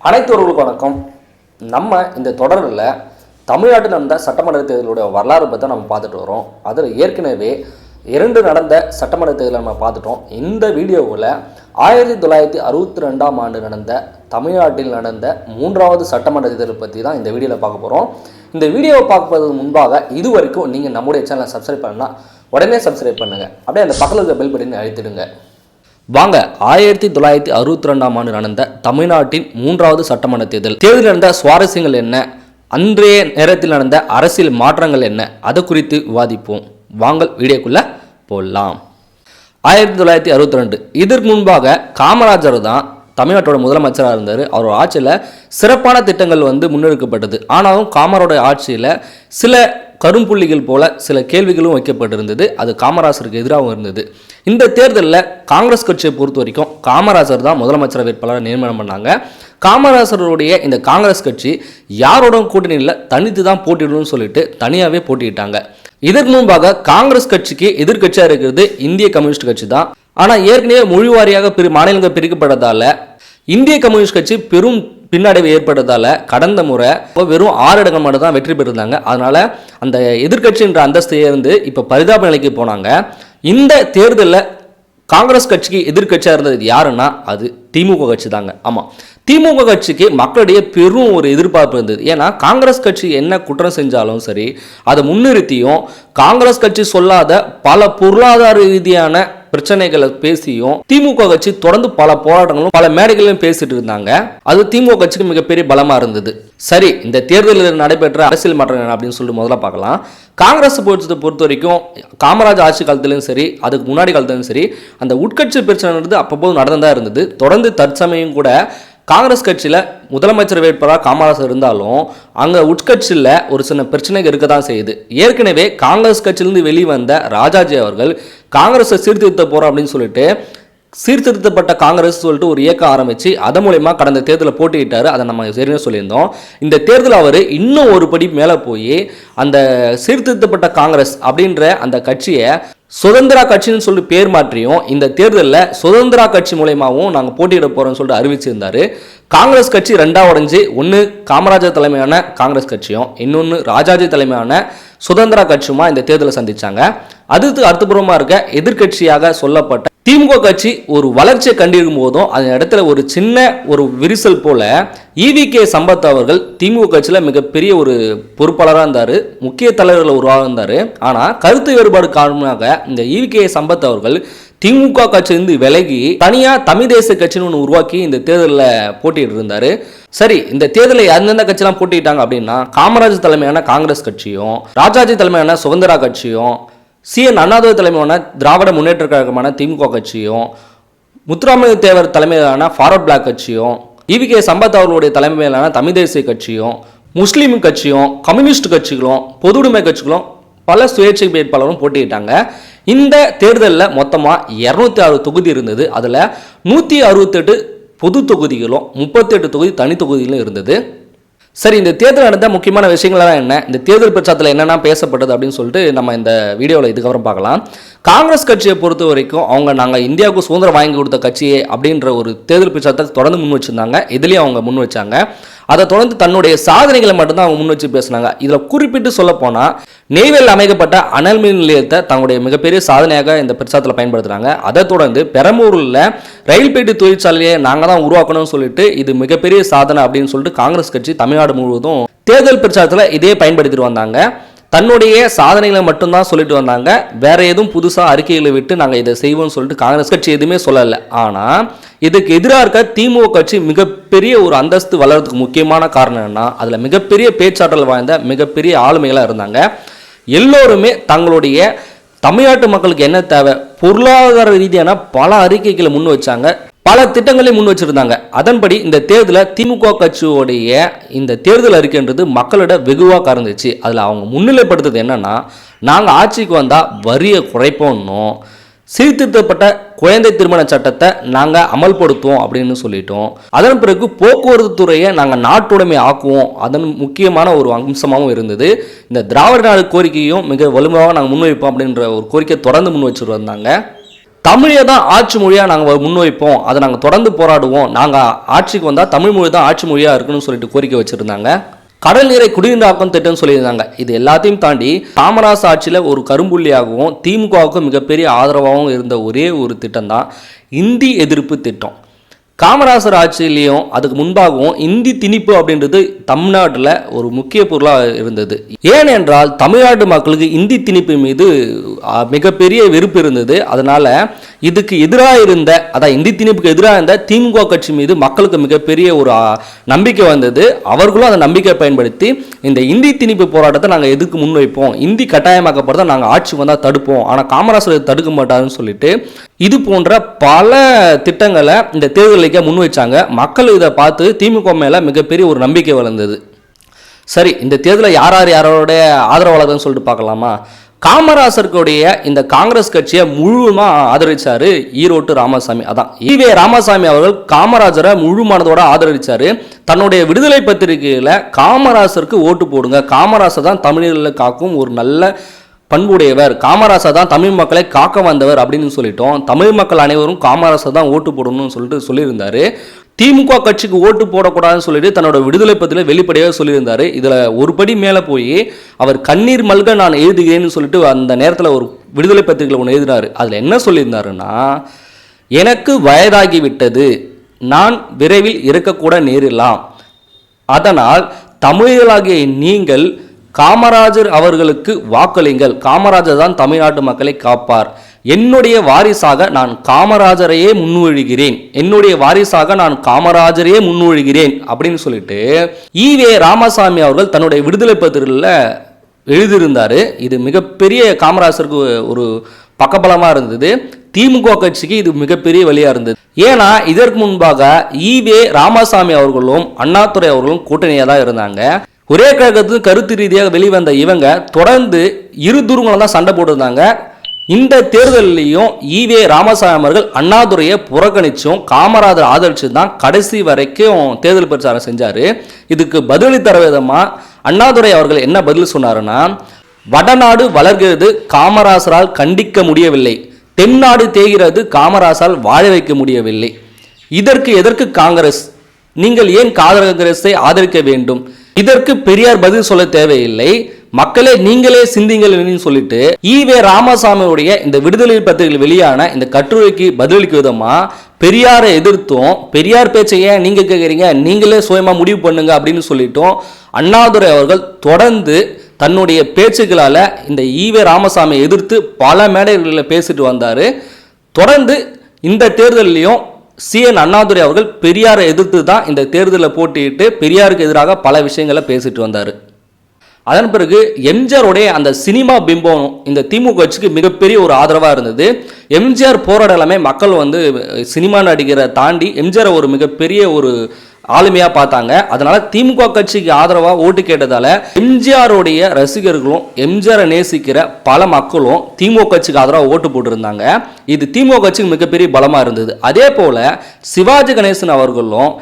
அனைத்துவர்களுக்கு வணக்கம். நம்ம இந்த தொடரில் தமிழ்நாட்டில் நடந்த சட்டமன்ற தேர்தலுடைய வரலாறு பற்றி நம்ம பார்த்துட்டு வரோம். அதில் ஏற்கனவே 2 நடந்த சட்டமன்ற தேர்தலை நம்ம பார்த்துட்டோம். இந்த வீடியோவில் 1962ஆம் ஆண்டு நடந்த தமிழ்நாட்டில் நடந்த 3வது சட்டமன்ற தேர்தலை பற்றி தான் இந்த வீடியோவில் பார்க்க போகிறோம். இந்த வீடியோவை பார்ப்பதற்கு முன்பாக இது வரைக்கும் நீங்கள் நம்முடைய சேனலை சப்ஸ்கிரைப் பண்ணால் உடனே சப்ஸ்கிரைப் பண்ணுங்கள். அப்படியே அந்த பக்கத்தில் இருக்க பெல் பட்டனை அழுத்திடுங்க. வாங்க, 1962ஆம் ஆண்டு நடந்த தமிழ்நாட்டின் 3வது சட்டமன்ற தேர்தல் நடந்த சுவாரஸ்யங்கள் என்ன, அன்றைய நேரத்தில் நடந்த அரசியல் மாற்றங்கள் என்ன, அது குறித்து விவாதிப்போம். வாங்கள் வீடியோக்குள்ள போடலாம். 1962 இதற்கு முன்பாக காமராஜர் தான் தமிழ்நாட்டோட முதலமைச்சராக இருந்தார். அவரோட ஆட்சியில் சிறப்பான திட்டங்கள் முன்னெடுக்கப்பட்டது. ஆனாலும் காமராஜோட ஆட்சியில் சில கரும்புள்ளிகள் போல சில கேள்விகளும் வைக்கப்பட்டிருந்தது. அது காமராஜருக்கு எதிராகவும் இருந்தது. இந்த தேர்தலில் காங்கிரஸ் கட்சியை பொறுத்த வரைக்கும் காமராஜர் தான் முதலமைச்சர் வேட்பாளரை நியமனம் பண்ணாங்க. காமராஜருடைய இந்த காங்கிரஸ் கட்சி யாரோட கூட்டணியில் தனித்து தான் போட்டிடணும்னு சொல்லிட்டு தனியாகவே போட்டிட்டாங்க. இதற்கு முன்பாக காங்கிரஸ் கட்சிக்கு எதிர்கட்சியாக இருக்கிறது இந்திய கம்யூனிஸ்ட் கட்சி தான். ஆனால் ஏற்கனவே மொழிவாரியாக மாநிலங்கள் பிரிக்கப்பட்டதால இந்திய கம்யூனிஸ்ட் கட்சி பெரும் பின்னடைவு ஏற்பட்டதால கடந்த முறை வெறும் 6 இடங்கள் மட்டும் தான் வெற்றி பெற்றிருந்தாங்க. அதனால அந்த எதிர்கட்சின்ற அந்தஸ்தையே இருந்து இப்போ பரிதாப நிலைக்கு போனாங்க. இந்த தேர்தலில் காங்கிரஸ் கட்சிக்கு எதிர்கட்சியாக இருந்தது யாருன்னா அது திமுக கட்சி தாங்க. ஆமாம், திமுக கட்சிக்கு மக்களிடையே பெரும் ஒரு எதிர்பார்ப்பு இருந்தது. ஏன்னா காங்கிரஸ் கட்சி என்ன குற்றம் செஞ்சாலும் சரி அதை முன்னிறுத்தியும் காங்கிரஸ் கட்சி சொல்லாத பல பொருளாதார ரீதியான பிரச்சனைகளை பேசியும் திமுக கட்சி தொடர்ந்து பல போராட்டங்களும் பல மேடைகளிலும் பேசிட்டு இருந்தாங்க. அது திமுக கட்சிக்கு மிகப்பெரிய பலமா இருந்தது. சரி, இந்த தேர்தலில் நடைபெற்ற அரசியல் மாற்றம் அப்படின்னு சொல்லிட்டு முதல்ல பார்க்கலாம். காங்கிரஸ் பொறுத்த வரைக்கும் காமராஜ் ஆட்சி காலத்திலும் சரி அதுக்கு முன்னாடி காலத்திலும் சரி அந்த உட்கட்சி பிரச்சனை அப்பப்போது நடந்ததா இருந்தது. தொடர்ந்து தற்சமயம் கூட காங்கிரஸ் கட்சியில் முதலமைச்சர் வேட்பாளராக காமராஜர் இருந்தாலும் அங்கே உட்கட்சியில் ஒரு சின்ன பிரச்சனைகள் இருக்க தான் செய்யுது. ஏற்கனவே காங்கிரஸ் கட்சியிலிருந்து வெளிவந்த ராஜாஜி அவர்கள் காங்கிரஸை சீர்திருத்த போகிறோம் அப்படின்னு சொல்லிட்டு சீர்திருத்தப்பட்ட காங்கிரஸ் சொல்லிட்டு ஒரு இயக்கம் ஆரம்பித்து அதன் மூலயமா கடந்த தேர்தலில் போட்டியிட்டார். அதை நம்ம சரியாக சொல்லியிருந்தோம். இந்த தேர்தல் அவர் இன்னும் ஒரு படி மேலே போய் அந்த சீர்திருத்தப்பட்ட காங்கிரஸ் அப்படின்ற அந்த கட்சியை சுதந்திரா கட்சின்னு சொல்லி பேர் மாற்றியும் இந்த தேர்தலில் சுதந்திரா கட்சி மூலயமாவும் நாங்கள் போட்டியிட போகிறோம்னு சொல்லிட்டு அறிவிச்சிருந்தார். காங்கிரஸ் கட்சி 2ஆக உடைஞ்சு ஒன்று காமராஜர் தலைமையான காங்கிரஸ் கட்சியும் இன்னொன்று ராஜாஜி தலைமையான சுதந்திரா கட்சியுமா இந்த தேர்தலை சந்திச்சாங்க. அதுக்கு அடுத்தபுறமா இருக்க எதிர்கட்சியாக சொல்லப்பட்ட திமுக கட்சி ஒரு வளர்ச்சியை கண்டிருக்கும் போதும் அந்த இடத்துல ஒரு சின்ன ஒரு விரிசல் போல ஈவிகே சம்பத் அவர்கள் திமுக கட்சியில் மிகப்பெரிய ஒரு பொறுப்பாளராக இருந்தார், முக்கிய தலைவர்கள் உருவாக இருந்தார். ஆனால் கருத்து வேறுபாடு காரணமாக இந்த ஈவிகே சம்பத் அவர்கள் திமுக கட்சியிலிருந்து விலகி தனியாக தமிழ் தேசிய கட்சின்னு ஒன்று உருவாக்கி இந்த தேர்தலில் போட்டிட்டு இருந்தார். சரி, இந்த தேர்தலில் எந்தெந்த கட்சியெல்லாம் போட்டிட்டாங்க அப்படின்னா காமராஜ் தலைமையான காங்கிரஸ் கட்சியும் ராஜாஜி தலைமையான சுதந்திரா கட்சியும் CN அண்ணாதுரை தலைமையான திராவிட முன்னேற்ற கழகமான திமுக கட்சியும் முத்துராமலிங்க தேவர் தலைமையிலான ஃபார்வர்ட் பிளாக் கட்சியும் ஈவிகே சம்பத் அவர்களுடைய தலைமையிலான தமிழ் தேசிய கட்சியும் முஸ்லீம் கட்சியும் கம்யூனிஸ்ட் கட்சிகளும் பொது உடைமை கட்சிகளும் பல சுயேட்சை வேட்பாளரும் போட்டியிட்டாங்க. இந்த தேர்தலில் மொத்தமாக 206 தொகுதி இருந்தது. அதில் 168 பொது தொகுதிகளும் 38 தொகுதி தனி தொகுதிகளும் இருந்தது. சரி, இந்த தேர்தல் நடந்த முக்கியமான விஷயங்கள்லாம் என்ன, இந்த தேர்தல் பிரச்சாரத்தில் என்னென்ன பேசப்பட்டது அப்படின்னு சொல்லிட்டு நம்ம இந்த வீடியோவில் இதுக்கப்புறம் பார்க்கலாம். காங்கிரஸ் கட்சியை பொறுத்த வரைக்கும் நாங்கள் இந்தியாவுக்கு சுதந்திரம் வாங்கி கொடுத்த கட்சியே அப்படின்ற ஒரு தேர்தல் பிரச்சாரத்தை தொடர்ந்து முன் வச்சிருந்தாங்க. இதுலேயும் அவங்க முன் வச்சாங்க. அதை தொடர்ந்து தன்னுடைய சாதனைகளை மட்டும்தான் அவங்க முன் வச்சு பேசினாங்க. இதில் குறிப்பிட்டு சொல்ல போனால் நெய்வேலியில் அமைக்கப்பட்ட அனல் மின் நிலையத்தை தங்களுடைய மிகப்பெரிய சாதனையாக இந்த பிரச்சாரத்தில் பயன்படுத்துகிறாங்க. அதை தொடர்ந்து பெரம்பூரில் ரயில் பெட்டி தொழிற்சாலையை நாங்கள் தான் உருவாக்கணும்னு சொல்லிட்டு இது மிகப்பெரிய சாதனை அப்படின்னு சொல்லிட்டு காங்கிரஸ் கட்சி தமிழ்நாடு முழுவதும் தேர்தல் பிரச்சாரத்தில் இதே பயன்படுத்திட்டு வந்தாங்க. தன்னுடைய சாதனைகளை மட்டும்தான் சொல்லிட்டு வந்தாங்க. வேற எதுவும் புதுசாக அறிக்கைகளை விட்டு நாங்கள் இதை செய்வோம்னு சொல்லிட்டு காங்கிரஸ் கட்சி எதுவுமே சொல்லலை. ஆனால் இதுக்கு எதிராக இருக்க திமுக கட்சி மிகப்பெரிய ஒரு அந்தஸ்து வளர்றதுக்கு முக்கியமான காரணம் என்ன, அதில் மிகப்பெரிய பேச்சாற்றல் வாய்ந்த மிகப்பெரிய ஆளுமைகளாக இருந்தாங்க. எல்லோருமே தங்களுடைய தமிழ்நாட்டு மக்களுக்கு என்ன தேவை, பொருளாதார ரீதியான பல அறிக்கைகளை முன் வச்சாங்க, பல திட்டங்களையும் முன் வச்சிருந்தாங்க. அதன்படி இந்த தேர்தலில் திமுக கட்சியோடைய இந்த தேர்தல் அறிக்கைன்றது மக்களிட வெகுவாக கறந்துச்சு. அதில் அவங்க முன்னிலைப்படுத்துறது என்னன்னா, நாங்கள் ஆட்சிக்கு வந்தால் வரியை குறைப்போம்னோம், சீர்திருத்தப்பட்ட குழந்தை திருமண சட்டத்தை நாங்கள் அமல்படுத்துவோம் அப்படின்னு சொல்லிட்டோம். அதன் பிறகு போக்குவரத்து துறையை நாங்கள் நாட்டுடைமை ஆக்குவோம். அதன் முக்கியமான ஒரு அம்சமாகவும் இருந்தது. இந்த திராவிட நாடு கோரிக்கையும் மிக வலுவாக நாங்கள் முன்வைப்போம் அப்படின்ற ஒரு கோரிக்கை தொடர்ந்து முன் வச்சுட்டு வந்தாங்க. தமிழை தான் ஆட்சி மொழியாக நாங்கள் முன்வைப்போம், அதை நாங்கள் தொடர்ந்து போராடுவோம், நாங்கள் ஆட்சிக்கு வந்தால் தமிழ் மொழி தான் ஆட்சி மொழியாக இருக்குன்னு சொல்லிட்டு கோரிக்கை வச்சுருந்தாங்க. கடல் நீரை குடிநீராக்கும் திட்டம்னு சொல்லியிருந்தாங்க. இது எல்லாத்தையும் தாண்டி காமராஜ் ஆட்சியில் ஒரு கரும்புள்ளியாகவும் திமுகவுக்கும் மிகப்பெரிய ஆதரவாகவும் இருந்த ஒரே ஒரு திட்டம் தான் இந்தி எதிர்ப்பு திட்டம். காமராஜர் ஆட்சியிலையும் அதுக்கு முன்பாகவும் இந்தி திணிப்பு அப்படின்றது தமிழ்நாட்டில் ஒரு முக்கிய பொருளாக இருந்தது. ஏனென்றால் தமிழ்நாட்டு மக்களுக்கு இந்தி திணிப்பு மீது மிகப்பெரிய வெறுப்பு இருந்தது. அதனால இதுக்கு எதிராக இருந்த, அதான் இந்தி திணிப்புக்கு எதிராக இருந்த திமுக கட்சி மீது மக்களுக்கு மிகப்பெரிய ஒரு நம்பிக்கை வந்தது. அவர்களும் அந்த நம்பிக்கையை பயன்படுத்தி இந்த இந்தி திணிப்பு போராட்டத்தை நாங்கள் எதுக்கு முன்வைப்போம், இந்தி கட்டாயமாக்கப்படுறத நாங்கள் ஆட்சி வந்தால் தடுப்போம், ஆனால் காமராஜர் தடுக்க மாட்டாருன்னு சொல்லிட்டு இது போன்ற பல திட்டங்களை இந்த தேர்தலுக்கு முன் வச்சாங்க. மக்கள் இதை பார்த்து திமுக மேல மிகப்பெரிய ஒரு நம்பிக்கை வளர்ந்தது. சரி, இந்த தேர்தலில் யாரோட ஆதரவாளர்கள் சொல்லிட்டு பார்க்கலாமா? காமராசருடைய இந்த காங்கிரஸ் கட்சியை முழுமா ஆதரிச்சாரு ஈரோட்டு ராமசாமி. அதான் ஈவே ராமசாமி அவர்கள் காமராஜரை முழுமானதோட ஆதரிச்சாரு. தன்னுடைய விடுதலை பத்திரிகையில காமராசருக்கு ஓட்டு போடுங்க, காமராசர் தான் தமிழர்களை காக்கும் ஒரு நல்ல பண்புடையவர், காமராசர் தான் தமிழ் மக்களை காக்க வந்தவர் அப்படின்னு சொல்லிட்டோம். தமிழ் மக்கள் அனைவரும் காமராசர் தான் ஓட்டு போடணும்னு சொல்லிட்டு சொல்லியிருந்தாரு. திமுக கட்சிக்கு ஓட்டு போடக்கூடாதுன்னு சொல்லிட்டு தன்னோட விடுதலை பத்திரிகை வெளிப்படையாக சொல்லியிருந்தாரு. இதில் ஒரு படி மேலே போய் அவர் கண்ணீர் மல்க நான் எழுதுகிறேன்னு சொல்லிட்டு அந்த நேரத்தில் ஒரு விடுதலை பத்திரிகையில் ஒன்று எழுதினார். அதில் என்ன சொல்லியிருந்தாருன்னா, எனக்கு வயதாகிவிட்டது, நான் விரைவில் இறக்கக்கூட நேரிடலாம், அதனால் தமிழர்களாகிய நீங்கள் காமராஜர் அவர்களுக்கு வாக்களிங்கள், காமராஜர் தான் தமிழ்நாட்டு மக்களை காப்பார், என்னுடைய வாரிசாக நான் காமராஜரையே முன்மொழிகிறேன், என்னுடைய வாரிசாக நான் காமராஜரையே முன்மொழிகிறேன் அப்படின்னு சொல்லிட்டு ஈவே ராமசாமி அவர்கள் தன்னுடைய விடுதலை பத்திரிகையில் எழுதியிருந்தாரு. இது மிகப்பெரிய காமராஜருக்கு ஒரு பக்கபலமாக இருந்தது. திமுக கட்சிக்கு இது மிகப்பெரிய வழியாக இருந்தது. ஏன்னா இதற்கு முன்பாக ஈவே ராமசாமி அவர்களும் அண்ணாதுரை அவர்களும் கூட்டணியாக தான் இருந்தாங்க. ஒரே கழகத்துக்கு கருத்து ரீதியாக வெளிவந்த இவங்க தொடர்ந்து இரு துருவங்களும் தான் சண்டை போட்டிருந்தாங்க. இந்த தேர்தலையும் ஈவே ராமசாமி அவர்கள் அண்ணாதுரையை புறக்கணிச்சும் காமராஜர் ஆதரிச்சு தான் கடைசி வரைக்கும் தேர்தல் பிரச்சாரம் செஞ்சாரு. இதுக்கு பதிலளி தர விதமா அண்ணாதுரை அவர்கள் என்ன பதில் சொன்னாருன்னா, வடநாடு வளர்கிறது காமராசரால் கண்டிக்க முடியவில்லை, தென்னாடு தேய்கிறது காமராசால் வாழ வைக்க முடியவில்லை, இதற்கு எதற்கு காங்கிரஸ், நீங்கள் ஏன் காங்கிரஸை ஆதரிக்க வேண்டும், இதற்கு பெரியார் பதில் சொல்ல தேவையில்லை, மக்களே நீங்களே சிந்திங்கள் சொல்லிட்டு ஈவே ராமசாமியுடைய இந்த விடுதலை பத்திரிகையில் வெளியான இந்த கட்டுரைக்கு பதிலளிக்கும் விதமா பெரியாரை எதிர்த்தும், பெரியார் பேச்சை ஏன் நீங்க கேட்குறீங்க, நீங்களே சுயமா முடிவு பண்ணுங்க அப்படின்னு சொல்லிட்டோம் அண்ணாதுரை அவர்கள் தொடர்ந்து தன்னுடைய பேச்சுக்களால இந்த ஈவே ராமசாமியை எதிர்த்து பல மேடைகளில் பேசிட்டு வந்தாரு. தொடர்ந்து இந்த தேர்தலையும் சிஎன் அண்ணாதுரை அவர்கள் பெரியாரை எதிர்த்து தான் இந்த தேர்தலில் போட்டியிட்டு பெரியாருக்கு எதிராக பல விஷயங்களை பேசிட்டு வந்தார். அதன் பிறகு எம்ஜிஆருடைய அந்த சினிமா பிம்பம் இந்த திமுக கட்சிக்கு மிகப்பெரிய ஒரு ஆதரவாக இருந்தது. எம்ஜிஆர் போராட எல்லாமே மக்கள் சினிமா நடிகரை தாண்டி எம்ஜிஆரை ஒரு மிகப்பெரிய ஒரு ஆளுமையாக பார்த்தாங்க. அதனால திமுக கட்சிக்கு ஆதரவாக ஓட்டு கேட்டதால எம்ஜிஆருடைய ரசிகர்களும் எம்ஜிஆரை நேசிக்கிற பல மக்களும் திமுக கட்சிக்கு ஆதரவாக ஓட்டு போட்டிருந்தாங்க. இது திமுக கட்சிக்கு மிகப்பெரிய பலமாக இருந்தது. அதே போல சிவாஜி கணேசன் அவர்களும்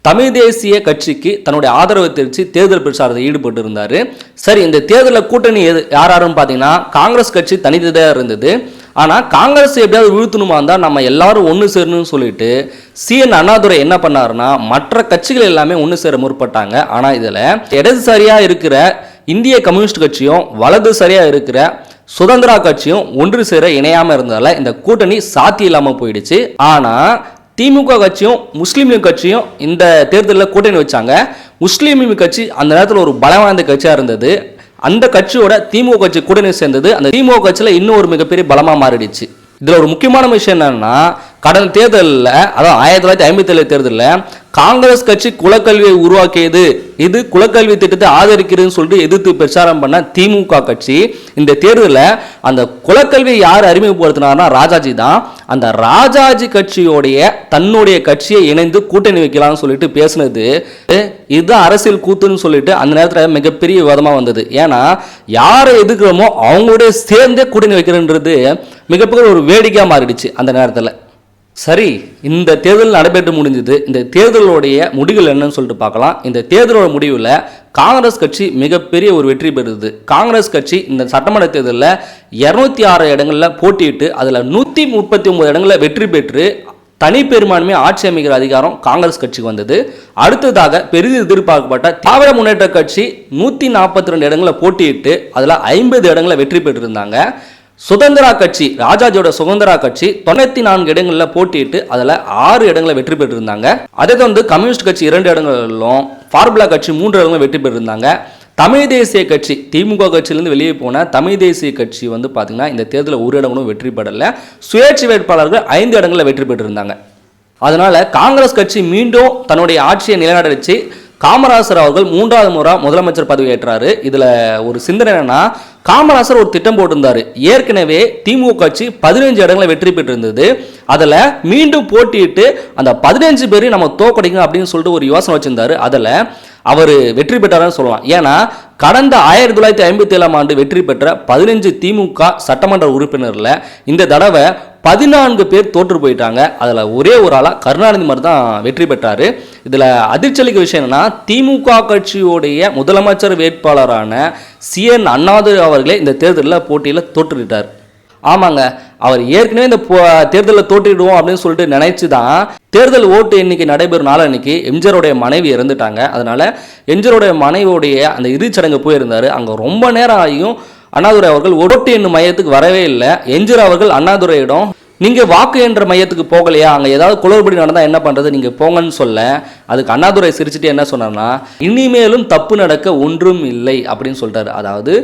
தமிழ் தேசிய கட்சிக்கு தன்னுடைய ஆதரவை தெரிவித்து தேர்தல் பிரச்சாரத்தில் ஈடுபட்டு இருந்தார். சரி, இந்த தேர்தலில் கூட்டணி யாருன்னு பார்த்தீங்கன்னா காங்கிரஸ் கட்சி தனித்ததாக இருந்தது. ஆனால் காங்கிரஸ் எப்படியாவது வீழ்த்தணுமா இருந்தால் நம்ம எல்லாரும் ஒன்று சேரணும்னு சொல்லிட்டு சிஎன் அண்ணாதுரை என்ன பண்ணாருன்னா மற்ற கட்சிகள் எல்லாமே ஒன்று சேர முற்பட்டாங்க. ஆனால் இதில் இடதுசாரியாக இருக்கிற இந்திய கம்யூனிஸ்ட் கட்சியும் வலதுசாரியாக இருக்கிற சுதந்திரா கட்சியும் ஒன்று சேர இணையாமல் இருந்ததால் இந்த கூட்டணி சாத்தி இல்லாமல் போயிடுச்சு. ஆனால் திமுக கட்சியும் முஸ்லீம் லீக் கட்சியும் இந்த தேர்தலில் கூட்டணி வச்சாங்க. முஸ்லீம் லீக் கட்சி அந்த நேரத்தில் ஒரு பலம் வாய்ந்த கட்சியாக இருந்தது. அந்த கட்சியோட திமுக கட்சி கூட்டணி சேர்ந்தது. அந்த திமுக கட்சியில் இன்னும் ஒரு மிகப்பெரிய பலமாக மாறிடுச்சு. இதில் ஒரு முக்கியமான விஷயம் என்னன்னா, கடந்த தேர்தலில், அதாவது 1957 தேர்தலில் காங்கிரஸ் கட்சி குலக்கல்வியை உருவாக்கியது, இது குலக்கல்வி திட்டத்தை ஆதரிக்கிறதுன்னு சொல்லிட்டு எதிர்த்து பிரச்சாரம் பண்ண திமுக கட்சி இந்த தேர்தலில் அந்த குலக்கல்வியை யார் அறிமுகப்படுத்தினார்னா ராஜாஜி தான். அந்த ராஜாஜி கட்சியோடைய தன்னுடைய கட்சியை இணைந்து கூட்டணி வைக்கலாம்னு சொல்லிட்டு பேசினது இதுதான் அரசியல் கூத்துன்னு சொல்லிட்டு அந்த நேரத்தில் மிகப்பெரிய விவாதமாக வந்தது. ஏன்னா யாரை எதிர்க்கிறோமோ அவங்களோட சேர்ந்தே கூட்டணி வைக்கிறன்றது மிகப்பெரிய ஒரு வேடிக்கையாக மாறிடுச்சு அந்த நேரத்தில். சரி, இந்த தேர்தல் நடைபெற்று முடிஞ்சது. இந்த தேர்தலுடைய முடிவுகள் என்னன்னு சொல்லிட்டு பார்க்கலாம். இந்த தேர்தலோட முடிவில் காங்கிரஸ் கட்சி மிகப்பெரிய ஒரு வெற்றி பெறுது. காங்கிரஸ் கட்சி இந்த சட்டமன்ற தேர்தலில் 206 இடங்களில் போட்டியிட்டு அதில் 139 இடங்களில் வெற்றி பெற்று தனி பெரும்பான்மை ஆட்சி அமைக்கிற அதிகாரம் காங்கிரஸ் கட்சிக்கு வந்தது. அடுத்ததாக பெரிதும் எதிர்பார்க்கப்பட்ட திராவிட முன்னேற்ற கட்சி 142 இடங்களில் போட்டியிட்டு அதில் 50 இடங்களில் வெற்றி பெற்றிருந்தாங்க. சுதந்திரா கட்சி, ராஜாஜியோட சுதந்திரா கட்சி 94 இடங்களில் போட்டியிட்டு அதில் 6 இடங்களில் வெற்றி பெற்றிருந்தாங்க. அதே தொடர்ந்து கம்யூனிஸ்ட் கட்சி 2 இடங்களிலும், ஃபார்முலா கட்சி 3 இடங்களிலும் வெற்றி பெற்றிருந்தாங்க. தமிழ் தேசிய கட்சி, திமுக கட்சியிலிருந்து வெளியே போன தமிழ் தேசிய கட்சி வந்து பார்த்தீங்கன்னா இந்த தேர்தலில் ஒரு இடங்களும் வெற்றி பெறலை. சுயேட்சை வேட்பாளர்கள் 5 இடங்களில் வெற்றி பெற்றிருந்தாங்க. அதனால காங்கிரஸ் கட்சி மீண்டும் தன்னுடைய ஆட்சியை நிலைநாட்ட வச்சு காமராசர் அவர்கள் 3வது முறை முதலமைச்சர் பதவியேற்றாரு. இதுல ஒரு சிந்தனை என்னன்னா, காமராசர் ஒரு திட்டம் போட்டிருந்தாரு. ஏற்கனவே திமுக கட்சி 15 இடங்களை வெற்றி பெற்றிருந்தது. அதில் மீண்டும் போட்டியிட்டு அந்த 15 பேரையும் நம்ம தோக்கடிக்கணும் அப்படின்னு சொல்லிட்டு ஒரு யோசனை வச்சிருந்தாரு. அதில் அவர் வெற்றி பெற்றார்னு சொல்லலாம். ஏன்னா கடந்த 1957ஆம் ஆண்டு வெற்றி பெற்ற 15 திமுக சட்டமன்ற உறுப்பினரில் இந்த தடவை 14 பேர் தோற்று போயிட்டாங்க. அதில் ஒரே ஒரு ஆளாக கருணாநிதி மாதிரி தான் வெற்றி பெற்றார். இதில் அதிர்ச்சலிக்க விஷயம் என்னன்னா, திமுக கட்சியுடைய முதலமைச்சர் வேட்பாளரான CN அண்ணாதுரை அவர்களே இந்த தேர்தலில் போட்டியில் தோற்றுவிட்டார். ஆமாங்க, அவர் ஏற்கனவே இந்த தேர்தலில் தோற்றிடுவோம் அப்படின்னு சொல்லிட்டு நினைச்சு தான் தேர்தல் ஓட்டு எண்ணிக்கை நடைபெறும் நாள் அன்னைக்கு எம்ஜிஆருடைய மனைவி இறந்துட்டாங்க. அதனால எம்ஜிஆருடைய மனைவியுடைய அந்த இறுதிச்சடங்கு போயிருந்தார். அங்கே ரொம்ப நேரம் ஆகியும் அண்ணாதுரை அவர்கள் ஓட்டு எண்ணும் மையத்துக்கு வரவே இல்லை. எம்ஜிஆர் அவர்கள் அண்ணாதுரையிடம், நீங்கள் வாக்கு என்ற மையத்துக்கு போகலையா, அங்கே ஏதாவது குளறுபடி நடந்தால் என்ன பண்ணுறது, நீங்கள் போங்கன்னு சொல்ல, அதுக்கு அண்ணாதுரை சிரிச்சுட்டு என்ன சொன்னார்னா, இனிமேலும் தப்பு நடக்க ஒன்றும் இல்லை அப்படின்னு சொல்லிட்டாரு. அதாவது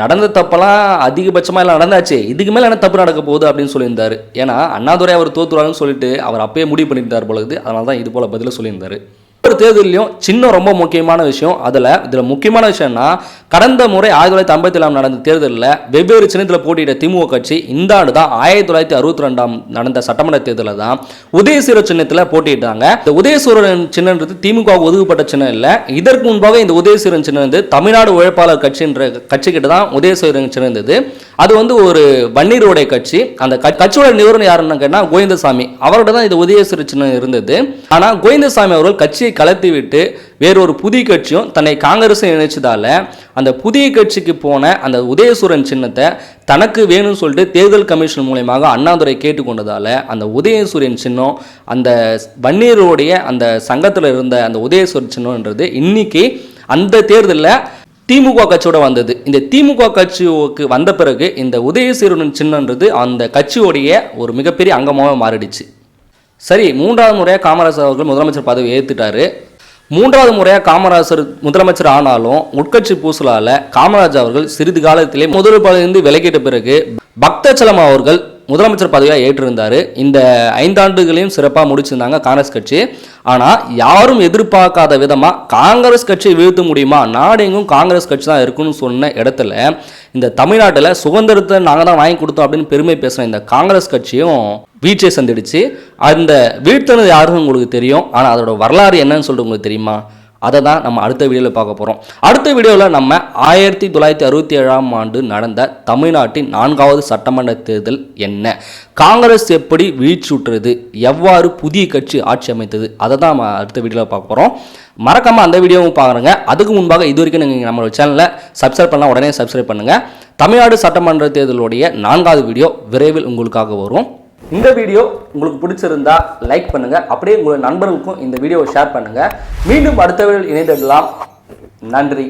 நடந்த தப்பெல்லாம் அதிகபட்சமாக எல்லாம் நடந்தாச்சு, இதுக்கு மேலே என்ன தப்பு நடக்க போகுது அப்படின்னு சொல்லியிருந்தார். ஏன்னா அண்ணாதுரை அவர் தோத்துறாருன்னு சொல்லிட்டு அவர் அப்பயே முடிவு பண்ணியிருந்தார் போலது. அதனால தான் இது போல பதில சொல்லியிருந்தார். ஒரு தேர்தலையும் சின்ன ரொம்ப முக்கியமான விஷயம். இதில் முக்கியமான விஷயம்னா, கடந்த முறை 1957 நடந்த தேர்தலில் வெவ்வேறு சின்னத்தில் போட்டியிட்ட திமுக கட்சி இந்த ஆண்டு தான் 1962 நடந்த சட்டமன்ற தேர்தலில் தான் உதயசூரன் சின்னத்தில் போட்டியிட்டாங்க. இந்த உதயசூரன் சின்னன்றது திமுக ஒதுக்கப்பட்ட சின்னம் இல்லை. இதற்கு முன்பாக இந்த உதயசூரன் சின்னம் வந்து தமிழ்நாடு உழைப்பாளர் கட்சின்ற கட்சிக்கிட்ட தான் உதயசூரன் சின்னம் இருந்தது. அது வந்து ஒரு வன்னியருடைய கட்சி. அந்த கட்சியோட நிறுவனம் யாருன்னு கேட்டால் கோவிந்தசாமி அவரோட தான் இது உதயசூரன் சின்னம் இருந்தது. ஆனால் கோவிந்தசாமி அவர்கள் கட்சியை கலத்தி விட்டு வேறொரு புதிய கட்சியும் தன்னை காங்கிரஸ் நினைச்சதால அந்த புதிய கட்சிக்கு போன அந்த உதயசூரன் சின்னத்தை தனக்கு வேணும்னு சொல்லிட்டு தேர்தல் கமிஷன் மூலமாக அண்ணாதுரை கேட்டுக்கொண்டதால அந்த உதயசூரன் சின்னம், அந்த வன்னியருடைய அந்த சங்கத்தில் இருந்த அந்த உதயசூரன் சின்னம்ன்றது இன்னைக்கு அந்த தேர்தலில் திமுக கட்சியோட வந்தது. இந்த திமுக கட்சிக்கு வந்த பிறகு இந்த உதயசூரன் சின்னன்றது அந்த கட்சியோடைய ஒரு மிகப்பெரிய அங்கமாக மாறிடுச்சு. சரி, 3வது முறையாக காமராஜர் அவர்கள் முதலமைச்சர் பதவி ஏற்றுட்டாரு. 3வது முறையாக காமராஜர் முதலமைச்சர் ஆனாலும் உட்கட்சி பூசலால் காமராஜர் அவர்கள் சிறிது காலத்திலே முதல் பதவியிலிருந்து விலகிட்ட பிறகு பக்தச்சலம் அவர்கள் முதலமைச்சர் பதவியாக ஏற்றிருந்தார். இந்த 5 ஆண்டுகளையும் சிறப்பாக முடிச்சிருந்தாங்க காங்கிரஸ் கட்சி. ஆனால் யாரும் எதிர்பார்க்காத விதமாக காங்கிரஸ் கட்சியை வீழ்த்த முடியுமா, நாடெங்கும் காங்கிரஸ் கட்சி தான் இருக்குன்னு சொன்ன இடத்துல இந்த தமிழ்நாட்டில் சுதந்திரத்தை நாங்கள் தான் வாங்கி கொடுத்தோம் அப்படின்னு பெருமை பேசுகிற இந்த காங்கிரஸ் கட்சியும் வீழ்ச்சியை சந்திடுச்சு. அந்த வீழ்த்தினது யாருன்னு உங்களுக்கு தெரியும். ஆனால் அதோட வரலாறு என்னன்னு சொல்லிட்டு உங்களுக்கு தெரியுமா? அதை தான் நம்ம அடுத்த வீடியோவில் பார்க்க போகிறோம். அடுத்த வீடியோவில் நம்ம 1967ஆம் ஆண்டு நடந்த தமிழ்நாட்டின் 4வது சட்டமன்ற தேர்தல் என்ன, காங்கிரஸ் எப்படி வீழ்ச்சுற்றது, எவ்வாறு புதிய கட்சி ஆட்சி அமைத்தது, அதை தான் நம்ம அடுத்த வீடியோவில் பார்க்க போகிறோம். மறக்காமல் அந்த வீடியோவும் பாருங்க. அதுக்கு முன்பாக இது வரைக்கும் நீங்கள் நம்மளோட சேனலை சப்ஸ்கிரைப் பண்ணலாம், உடனே சப்ஸ்கிரைப் பண்ணுங்கள். தமிழ்நாடு சட்டமன்ற தேர்தலுடைய 4வது வீடியோ விரைவில் உங்களுக்காக வரும். இந்த வீடியோ உங்களுக்கு பிடிச்சிருந்தா லைக் பண்ணுங்க, அப்படியே உங்களுடைய நண்பர்களுக்கும் இந்த வீடியோவை ஷேர் பண்ணுங்க. மீண்டும் அடுத்த வீடியோவில் இணைந்திடலாம். நன்றி.